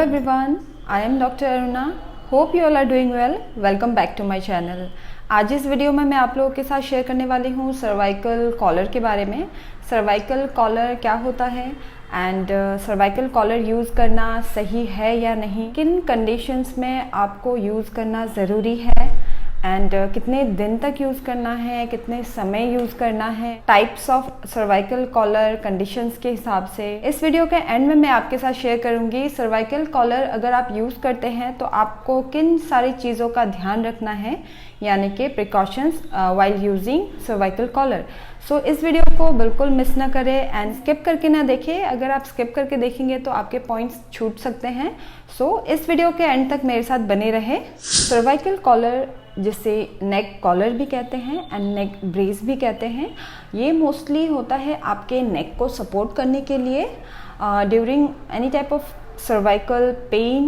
everyone, I am Dr. Aruna. Hope you all are doing well. Welcome back to my channel. आज इस video में मैं आप लोगों के साथ शेयर करने वाली हूँ सर्वाइकल कॉलर के बारे में। सर्वाइकल कॉलर क्या होता है एंड सर्वाइकल कॉलर यूज़ करना सही है या नहीं, किन कंडीशंस में आपको यूज़ करना ज़रूरी है एंड कितने दिन तक यूज़ करना है, कितने समय यूज़ करना है, types of cervical collar conditions के हिसाब से। इस वीडियो के एंड में मैं आपके साथ शेयर करूंगी सर्वाइकल कॉलर अगर आप यूज़ करते हैं तो आपको किन सारी चीज़ों का ध्यान रखना है, यानी कि precautions while using cervical collar. So इस वीडियो को बिल्कुल मिस ना करें एंड स्किप करके ना देखें। अगर आप स्किप करके देखेंगे तो आपके पॉइंट्स छूट सकते हैं। सो इस वीडियो के एंड तक मेरे साथ बने रहे। सर्वाइकल कॉलर जिसे नेक कॉलर भी कहते हैं एंड नेक ब्रेस भी कहते हैं, ये मोस्टली होता है आपके नेक को सपोर्ट करने के लिए during any type of cervical pain,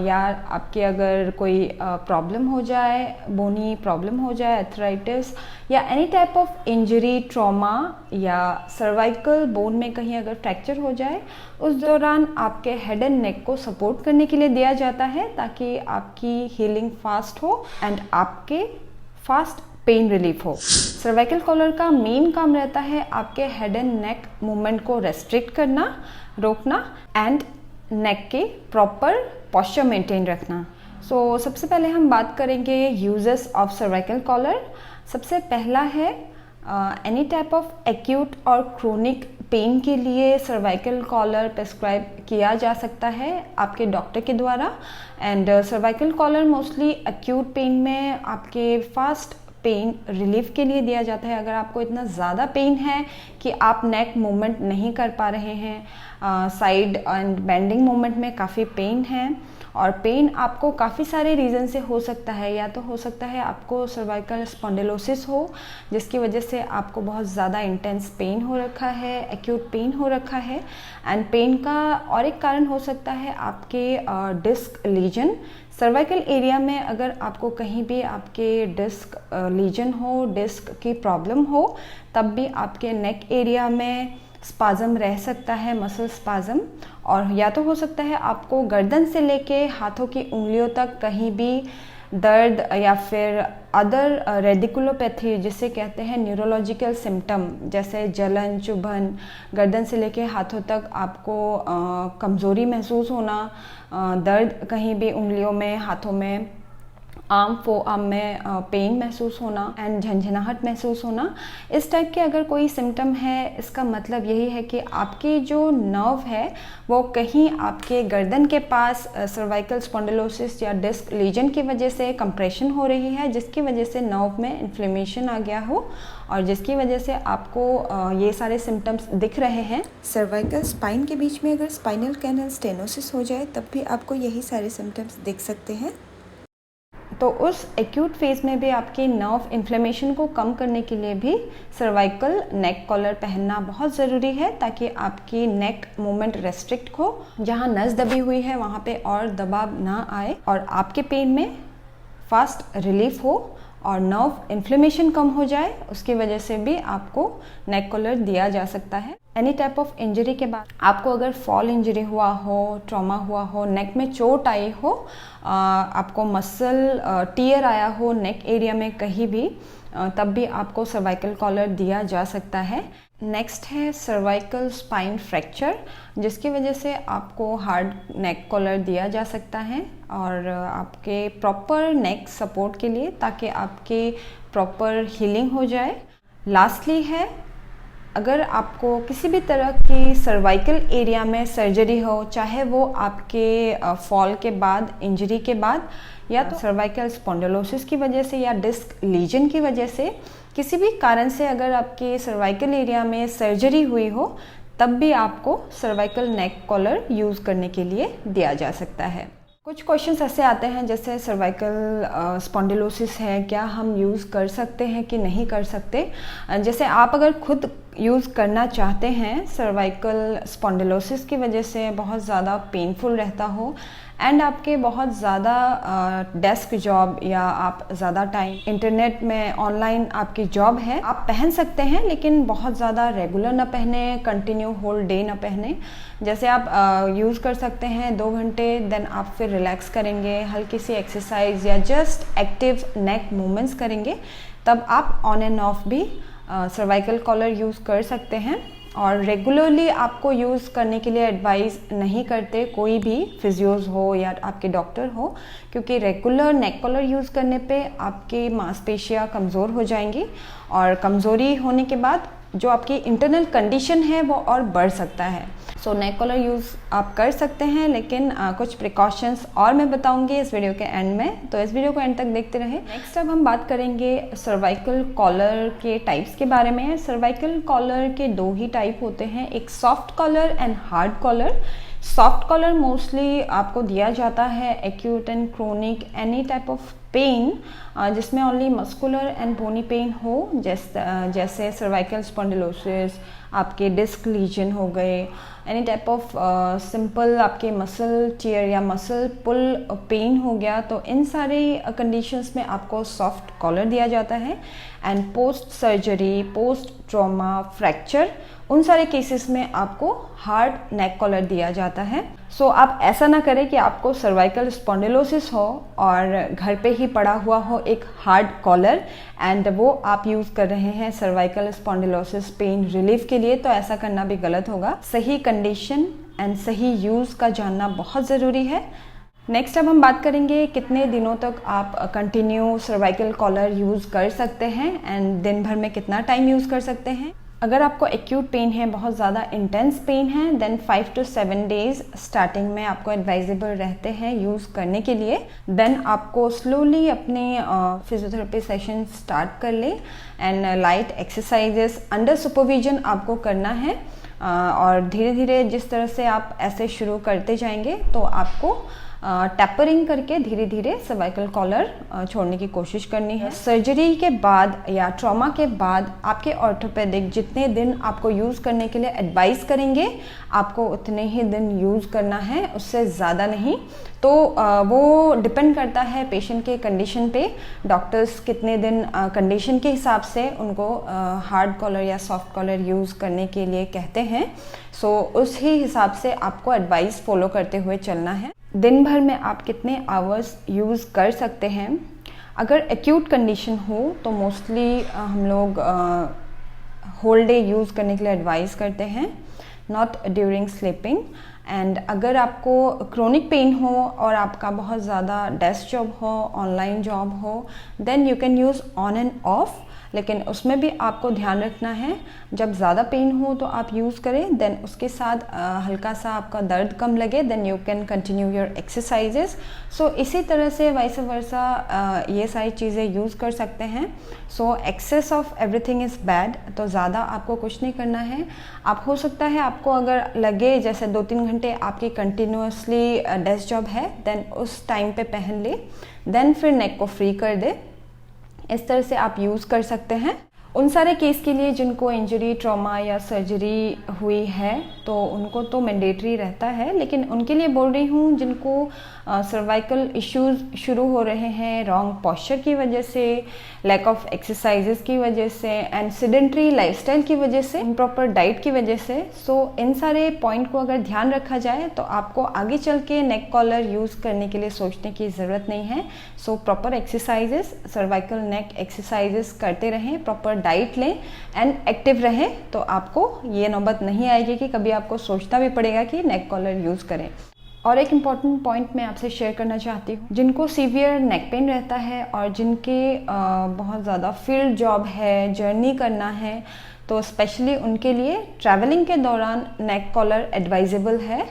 या आपके अगर कोई प्रॉब्लम हो जाए, बोनी प्रॉब्लम हो जाए, अर्थराइटिस या any type of injury, trauma या सर्वाइकल बोन में कहीं अगर फ्रैक्चर हो जाए, उस दौरान आपके हेड एंड नेक को सपोर्ट करने के लिए दिया जाता है ताकि आपकी हीलिंग फास्ट हो एंड आपके फास्ट पेन रिलीफ हो। सर्वाइकल कॉलर का मेन काम रहता है आपके हेड एंड नेक मूवमेंट को रेस्ट्रिक्ट करना, रोकना एंड नेक के प्रॉपर पोस्चर मेंटेन रखना। सो सबसे पहले हम बात करेंगे यूजेस ऑफ सर्वाइकल कॉलर। सबसे पहला है एनी टाइप ऑफ एक्यूट और क्रोनिक पेन के लिए सर्वाइकल कॉलर प्रिस्क्राइब किया जा सकता है आपके डॉक्टर के द्वारा। And cervical collar mostly acute pain में आपके फास्ट पेन रिलीफ के लिए दिया जाता है। अगर आपको इतना ज़्यादा पेन है कि आप नेक मूवमेंट नहीं कर पा रहे हैं, साइड एंड बेंडिंग मूवमेंट में काफ़ी पेन है, और पेन आपको काफ़ी सारे रीज़न से हो सकता है। या तो हो सकता है आपको सर्वाइकल स्पॉन्डिलोसिस हो जिसकी वजह से आपको बहुत ज़्यादा इंटेंस पेन हो रखा है, एक्यूट पेन हो रखा है। एंड पेन का और एक कारण हो सकता है आपके डिस्क लीजन। सर्वाइकल एरिया में अगर आपको कहीं भी आपके डिस्क लीजन हो, डिस्क की प्रॉब्लम हो, तब भी आपके नेक एरिया में स्पाज़म रह सकता है, मसल स्पाज़म। और या तो हो सकता है आपको गर्दन से लेके हाथों की उंगलियों तक कहीं भी दर्द या फिर अदर रेडिकुलोपैथी जिसे कहते हैं न्यूरोलॉजिकल सिम्टम, जैसे जलन, चुभन, गर्दन से लेके हाथों तक आपको कमज़ोरी महसूस होना, दर्द कहीं भी उंगलियों में, हाथों में, आर्म फोआर्म में पेन महसूस होना एंड झंझनाहट महसूस होना। इस टाइप के अगर कोई सिम्टम है, इसका मतलब यही है कि आपकी जो नर्व है वो कहीं आपके गर्दन के पास सर्वाइकल स्पॉन्डिलोसिस या डिस्क लीजन की वजह से कंप्रेशन हो रही है, जिसकी वजह से नर्व में इन्फ्लेमेशन आ गया हो और जिसकी वजह से आपको ये सारे सिम्टम्स दिख रहे हैं। सर्वाइकल स्पाइन के बीच में अगर स्पाइनल कैनल स्टेनोसिस हो जाए तब भी आपको यही सारे सिम्टम्स दिख सकते हैं। तो उस एक्यूट फेज में भी आपकी नर्व इन्फ्लेमेशन को कम करने के लिए भी सर्वाइकल नेक कॉलर पहनना बहुत ज़रूरी है ताकि आपकी नेक मूवमेंट रेस्ट्रिक्ट हो, जहाँ नस दबी हुई है वहाँ पे और दबाव ना आए और आपके पेन में फास्ट रिलीफ हो और नर्व इन्फ्लेमेशन कम हो जाए। उसकी वजह से भी आपको नेक कॉलर दिया जा सकता है। एनी टाइप ऑफ इंजरी के बाद आपको अगर फॉल इंजरी हुआ हो, ट्रॉमा हुआ हो, नेक में चोट आई हो, आपको मसल टीयर आया हो नेक एरिया में कहीं भी, तब भी आपको सर्वाइकल कॉलर दिया जा सकता है। नेक्स्ट है सर्वाइकल स्पाइन फ्रैक्चर, जिसकी वजह से आपको हार्ड नेक कॉलर दिया जा सकता है और आपके प्रॉपर नेक सपोर्ट के लिए, ताकि आपके प्रॉपर हीलिंग हो जाए। लास्टली है अगर आपको किसी भी तरह की सर्वाइकल एरिया में सर्जरी हो, चाहे वो आपके फॉल के बाद, इंजरी के बाद, या तो सर्वाइकल स्पॉन्डिलोसिस की वजह से या डिस्क लीजन की वजह से, किसी भी कारण से अगर आपके सर्वाइकल एरिया में सर्जरी हुई हो, तब भी आपको सर्वाइकल नेक कॉलर यूज़ करने के लिए दिया जा सकता है। कुछ क्वेश्चंस ऐसे आते हैं जैसे सर्वाइकल स्पॉन्डिलोसिस है, क्या हम यूज़ कर सकते हैं कि नहीं कर सकते। जैसे आप अगर खुद यूज़ करना चाहते हैं, सर्वाइकल स्पॉन्डिलोसिस की वजह से बहुत ज़्यादा पेनफुल रहता हो एंड आपके बहुत ज़्यादा डेस्क जॉब या आप ज़्यादा टाइम इंटरनेट में ऑनलाइन आपकी जॉब है, आप पहन सकते हैं लेकिन बहुत ज़्यादा रेगुलर ना पहने, कंटिन्यू होल डे ना पहने। जैसे आप यूज़ कर सकते हैं 2 घंटे, देन आप फिर रिलैक्स करेंगे, हल्की सी एक्सरसाइज या जस्ट एक्टिव नेक मूवमेंट्स करेंगे, तब आप ऑन एंड ऑफ भी सर्वाइकल कॉलर यूज़ कर सकते हैं। और रेगुलरली आपको यूज़ करने के लिए एडवाइस नहीं करते कोई भी फिजियोज हो या आपके डॉक्टर हो, क्योंकि रेगुलर नेक कॉलर यूज़ करने पे आपकी मांसपेशियाँ कमज़ोर हो जाएंगी और कमज़ोरी होने के बाद जो आपकी इंटरनल कंडीशन है वो और बढ़ सकता है। सो नेक कॉलर यूज़ आप कर सकते हैं, लेकिन कुछ प्रिकॉशंस और मैं बताऊंगी इस वीडियो के एंड में, तो इस वीडियो को एंड तक देखते रहें। नेक्स्ट अब हम बात करेंगे सर्वाइकल कॉलर के टाइप्स के बारे में। सर्वाइकल कॉलर के 2 ही टाइप होते हैं, एक soft collar and hard collar. Soft collar mostly आपको दिया जाता है acute and chronic any type of pain जिसमें only muscular and bony pain हो, जैसे सर्वाइकल स्पॉन्डिलोसिस, आपके डिस्क लीजन हो गए, एनी टाइप ऑफ सिंपल आपके मसल टियर या मसल पुल पेन हो गया, तो इन सारे कंडीशंस में आपको सॉफ्ट कॉलर दिया जाता है। And post surgery, post trauma, fracture, उन सारे केसेस में आपको हार्ड नेक कॉलर दिया जाता है। सो आप ऐसा ना करें कि आपको सर्वाइकल स्पॉन्डिलोसिस हो और घर पे ही पड़ा हुआ हो एक हार्ड कॉलर एंड वो आप यूज़ कर रहे हैं सर्वाइकल स्पॉन्डिलोसिस पेन रिलीफ के लिए, तो ऐसा करना भी गलत होगा। सही कंडीशन एंड सही यूज़ का जानना बहुत ज़रूरी है। नेक्स्ट अब हम बात करेंगे कितने दिनों तक आप कंटिन्यू सर्वाइकल कॉलर यूज़ कर सकते हैं एंड दिन भर में कितना टाइम यूज़ कर सकते हैं। अगर आपको एक्यूट पेन है, बहुत ज़्यादा इंटेंस पेन है, देन 5 to 7 डेज स्टार्टिंग में आपको एडवाइजेबल रहते हैं यूज़ करने के लिए। देन आपको स्लोली अपने फिजियोथेरेपी सेशन स्टार्ट कर ले and light exercises under supervision आपको करना है। और धीरे धीरे जिस तरह से आप ऐसे शुरू करते जाएंगे तो आपको टैपरिंग करके धीरे धीरे सर्वाइकल कॉलर छोड़ने की कोशिश करनी है। सर्जरी के बाद या ट्रॉमा के बाद आपके ऑर्थोपेडिक जितने दिन आपको यूज़ करने के लिए एडवाइस करेंगे, आपको उतने ही दिन यूज़ करना है, उससे ज़्यादा नहीं। तो वो डिपेंड करता है पेशेंट के कंडीशन पे, डॉक्टर्स कितने दिन कंडीशन के हिसाब से उनको हार्ड कॉलर या सॉफ्ट कॉलर यूज़ करने के लिए कहते हैं। सो उस ही हिसाब से आपको एडवाइस फॉलो करते हुए चलना है। दिन भर में आप कितने आवर्स यूज़ कर सकते हैं। अगर एक्यूट कंडीशन हो तो मोस्टली हम लोग होल डे यूज़ करने के लिए एडवाइस करते हैं, नॉट ड्यूरिंग स्लीपिंग। एंड अगर आपको क्रोनिक पेन हो और आपका बहुत ज़्यादा डेस्क जॉब हो, ऑनलाइन जॉब हो, then you can use on and off, लेकिन उसमें भी आपको ध्यान रखना है जब ज़्यादा पेन हो तो आप यूज़ करें, देन उसके साथ हल्का सा आपका दर्द कम लगे, then you can continue your exercises. So इसी तरह से वाइस वर्सा ये सारी चीज़ें यूज़ कर सकते हैं। So excess of everything is bad, तो ज़्यादा आपको कुछ नहीं करना है। आप हो सकता है आपको अगर लगे जैसे 2-3 घंटे आपकी कंटिन्यूसली डेस्क जॉब है, देन उस टाइम पे पहन ले, देन फिर नेक को फ्री कर दे। इस तरह से आप यूज़ कर सकते हैं। उन सारे केस के लिए जिनको इंजरी, ट्रॉमा या सर्जरी हुई है तो उनको तो मैंडेटरी रहता है, लेकिन उनके लिए बोल रही हूँ जिनको सर्वाइकल इश्यूज शुरू हो रहे हैं रॉन्ग पोस्चर की वजह से, लैक ऑफ एक्सरसाइजेस की वजह से एंड सेडेंट्री लाइफस्टाइल की वजह से, इम्प्रॉपर डाइट की वजह से। सो इन सारे पॉइंट को अगर ध्यान रखा जाए तो आपको आगे चल के नेक कॉलर यूज़ करने के लिए सोचने की ज़रूरत नहीं है। सो प्रॉपर एक्सरसाइजेस, सर्वाइकल नेक एक्सरसाइजेस करते रहें, प्रॉपर डाइट लें एंड एक्टिव रहें, तो आपको ये नौबत नहीं आएगी कि कभी आपको सोचना भी पड़ेगा कि नेक कॉलर यूज़ करें। और एक इम्पॉर्टेंट पॉइंट मैं आपसे शेयर करना चाहती हूँ, जिनको सीवियर नेक पेन रहता है और जिनके बहुत ज़्यादा फील्ड जॉब है, जर्नी करना है, तो स्पेशली उनके लिए ट्रैवलिंग के दौरान नेक कॉलर एडवाइजेबल है,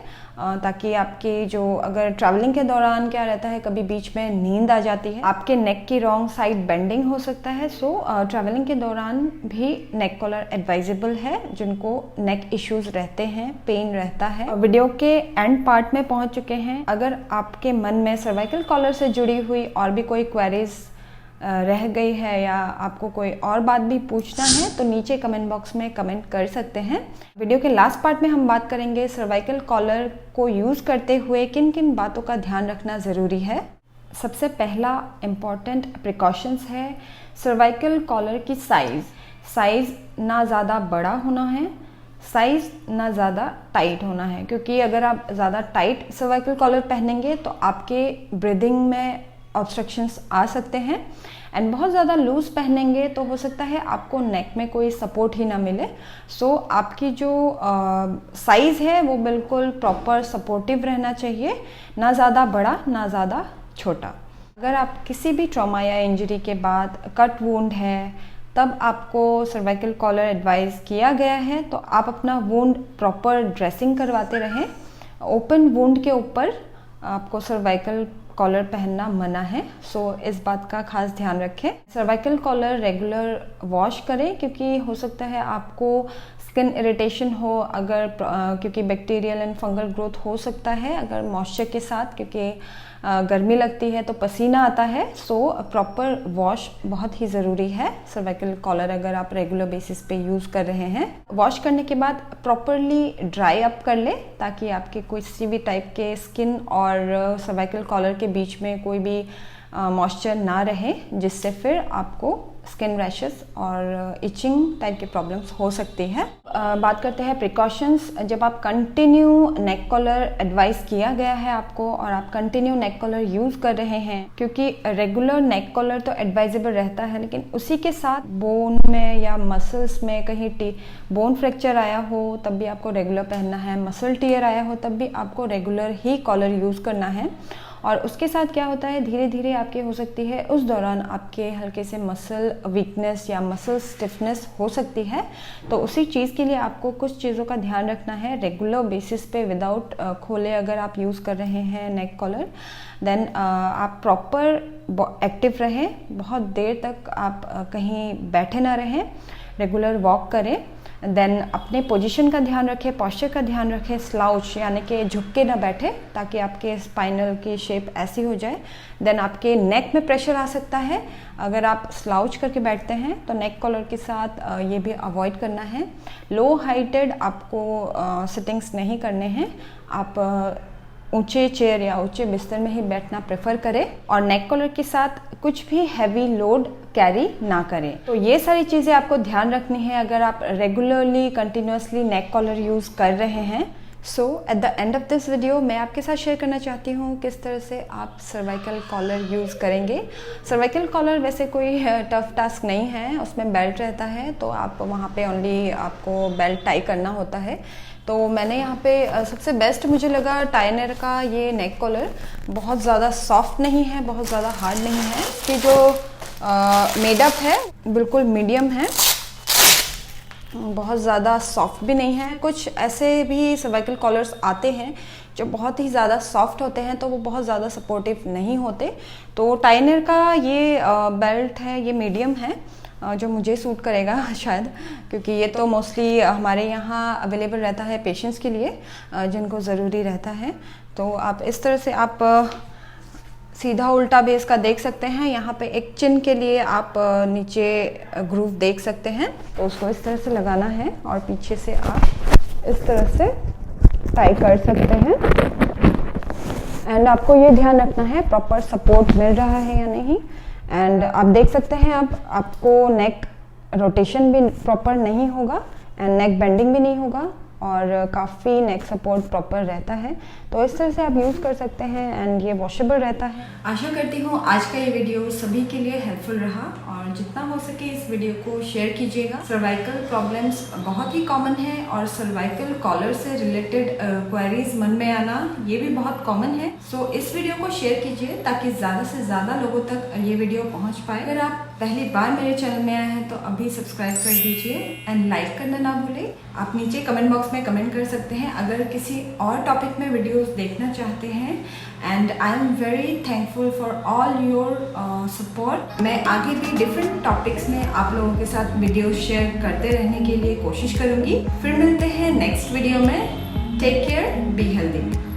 ताकि आपके जो अगर ट्रैवलिंग के दौरान क्या रहता है, कभी बीच में नींद आ जाती है, आपके नेक की रॉन्ग साइड बेंडिंग हो सकता है। सो ट्रैवलिंग के दौरान भी नेक कॉलर एडवाइजेबल है जिनको नेक इश्यूज रहते हैं, पेन रहता है। वीडियो के एंड पार्ट में पहुंच चुके हैं। अगर आपके मन में सर्वाइकल कॉलर से जुड़ी हुई और भी कोई क्वेरीज रह गई है या आपको कोई और बात भी पूछना है तो नीचे कमेंट बॉक्स में कमेंट कर सकते हैं। वीडियो के लास्ट पार्ट में हम बात करेंगे सर्वाइकल कॉलर को यूज़ करते हुए किन किन बातों का ध्यान रखना ज़रूरी है। सबसे पहला इम्पॉर्टेंट प्रिकॉशंस है सर्वाइकल कॉलर की साइज़ ना ज़्यादा बड़ा होना है, साइज़ ना ज़्यादा टाइट होना है, क्योंकि अगर आप ज़्यादा टाइट सर्वाइकल कॉलर पहनेंगे तो आपके ब्रीदिंग में ऑब्स्ट्रक्शंस आ सकते हैं। एंड बहुत ज़्यादा लूज़ पहनेंगे तो हो सकता है आपको नेक में कोई सपोर्ट ही ना मिले। सो आपकी जो साइज़ है वो बिल्कुल प्रॉपर सपोर्टिव रहना चाहिए, ना ज़्यादा बड़ा ना ज़्यादा छोटा। अगर आप किसी भी ट्रॉमा या इंजरी के बाद कट वुंड है तब आपको सर्वाइकल कॉलर एडवाइस किया गया है तो आप अपना वुंड प्रॉपर ड्रेसिंग करवाते रहें। ओपन वुंड के ऊपर आपको सर्वाइकल कॉलर पहनना मना है। सो इस बात का खास ध्यान रखें। सर्वाइकल कॉलर रेगुलर वॉश करें, क्योंकि हो सकता है आपको स्किन इरिटेशन हो क्योंकि बैक्टीरियल एंड फंगल ग्रोथ हो सकता है अगर मॉइस्चर के साथ, क्योंकि गर्मी लगती है तो पसीना आता है। सो प्रॉपर वॉश बहुत ही ज़रूरी है सर्वाइकल कॉलर अगर आप रेगुलर बेसिस पे यूज़ कर रहे हैं। वॉश करने के बाद प्रॉपरली ड्राई अप कर लें ताकि आपके किसी भी टाइप के स्किन और सर्वाइकल कॉलर के बीच में कोई भी मॉइस्चर ना रहे, जिससे फिर आपको स्किन रैशेस और इचिंग टाइप की प्रॉब्लम्स हो सकती है। बात करते हैं प्रिकॉशंस। जब आप कंटिन्यू नेक कॉलर एडवाइस किया गया है आपको और आप कंटिन्यू नेक कॉलर यूज़ कर रहे हैं, क्योंकि रेगुलर नेक कॉलर तो एडवाइजेबल रहता है, लेकिन उसी के साथ बोन में या मसल्स में कहीं बोन फ्रैक्चर आया हो तब भी आपको रेगुलर पहनना है, मसल टीयर आया हो तब भी आपको रेगुलर ही कॉलर यूज़ करना है। और उसके साथ क्या होता है, धीरे धीरे आपके हो सकती है उस दौरान आपके हल्के से मसल वीकनेस या मसल स्टिफनेस हो सकती है। तो उसी चीज़ के लिए आपको कुछ चीज़ों का ध्यान रखना है। रेगुलर बेसिस पे विदाउट खोले अगर आप यूज़ कर रहे हैं नेक कॉलर, देन आप प्रॉपर एक्टिव रहें, बहुत देर तक आप कहीं बैठे ना रहें, रेगुलर वॉक करें। देन अपने पोजीशन का ध्यान रखें, पॉस्चर का ध्यान रखें, स्लाउच यानी कि झुक के ना बैठे ताकि आपके स्पाइनल की शेप ऐसी हो जाए। देन आपके नेक में प्रेशर आ सकता है अगर आप स्लाउच करके बैठते हैं, तो नेक कॉलर के साथ ये भी अवॉइड करना है। लो हाइटेड आपको सिटिंग्स नहीं करने हैं, आप ऊंचे चेयर या ऊंचे बिस्तर में ही बैठना प्रेफर करें और नेक कॉलर के साथ कुछ भी हैवी लोड कैरी ना करें। तो ये सारी चीज़ें आपको ध्यान रखनी है अगर आप regularly continuously neck collar use कर रहे हैं। So at the end of this video मैं आपके साथ शेयर करना चाहती हूँ किस तरह से आप सर्वाइकल कॉलर यूज़ करेंगे। सर्वाइकल कॉलर वैसे कोई टफ टास्क नहीं है, उसमें बेल्ट रहता है तो आप वहाँ पे ओनली आपको बेल्ट टाई करना होता है। तो मैंने यहाँ पे सबसे बेस्ट मुझे लगा टाइनर का ये नेक कॉलर। बहुत ज़्यादा सॉफ्ट नहीं है, बहुत ज़्यादा हार्ड नहीं है, इसकी जो मेडअप है बिल्कुल मीडियम है, बहुत ज़्यादा सॉफ्ट भी नहीं है। कुछ ऐसे भी सर्वाइकल कॉलर्स आते हैं जो बहुत ही ज़्यादा सॉफ्ट होते हैं तो वो बहुत ज़्यादा सपोर्टिव नहीं होते। तो टाइनर का ये बेल्ट है, ये मीडियम है जो मुझे सूट करेगा शायद, क्योंकि ये तो मोस्टली हमारे यहाँ अवेलेबल रहता है पेशेंट्स के लिए जिनको ज़रूरी रहता है। तो आप इस तरह से आप सीधा उल्टा भी इसका देख सकते हैं। यहाँ पे एक चिन के लिए आप नीचे ग्रूव देख सकते हैं, तो उसको इस तरह से लगाना है और पीछे से आप इस तरह से टाई कर सकते हैं। एंड आपको ये ध्यान रखना है प्रॉपर सपोर्ट मिल रहा है या नहीं। एंड आप देख सकते हैं आपको नेक रोटेशन भी प्रॉपर नहीं होगा एंड नेक बेंडिंग भी नहीं होगा और काफ़ी नेक सपोर्ट प्रॉपर रहता है। तो इस तरह से आप यूज़ कर सकते हैं एंड ये वॉशेबल रहता है। आशा करती हूँ आज का ये वीडियो सभी के लिए हेल्पफुल रहा और जितना हो सके इस वीडियो को शेयर कीजिएगा। सर्वाइकल प्रॉब्लम्स बहुत ही कॉमन है और सर्वाइकल कॉलर से रिलेटेड क्वेरीज मन में आना ये भी बहुत कॉमन है। सो इस वीडियो को शेयर कीजिए ताकि ज़्यादा से ज़्यादा लोगों तक ये वीडियो पहुँच पाए। अगर आप पहली बार मेरे चैनल में आए हैं तो अभी सब्सक्राइब कर दीजिए एंड लाइक करना ना भूलें। आप नीचे कमेंट बॉक्स में कमेंट कर सकते हैं अगर किसी और टॉपिक में वीडियोस देखना चाहते हैं। And I am very thankful for all your support. मैं आगे भी डिफरेंट टॉपिक्स में आप लोगों के साथ वीडियोस शेयर करते रहने के लिए कोशिश करूँगी। फिर मिलते हैं नेक्स्ट वीडियो में। Take care, be healthy.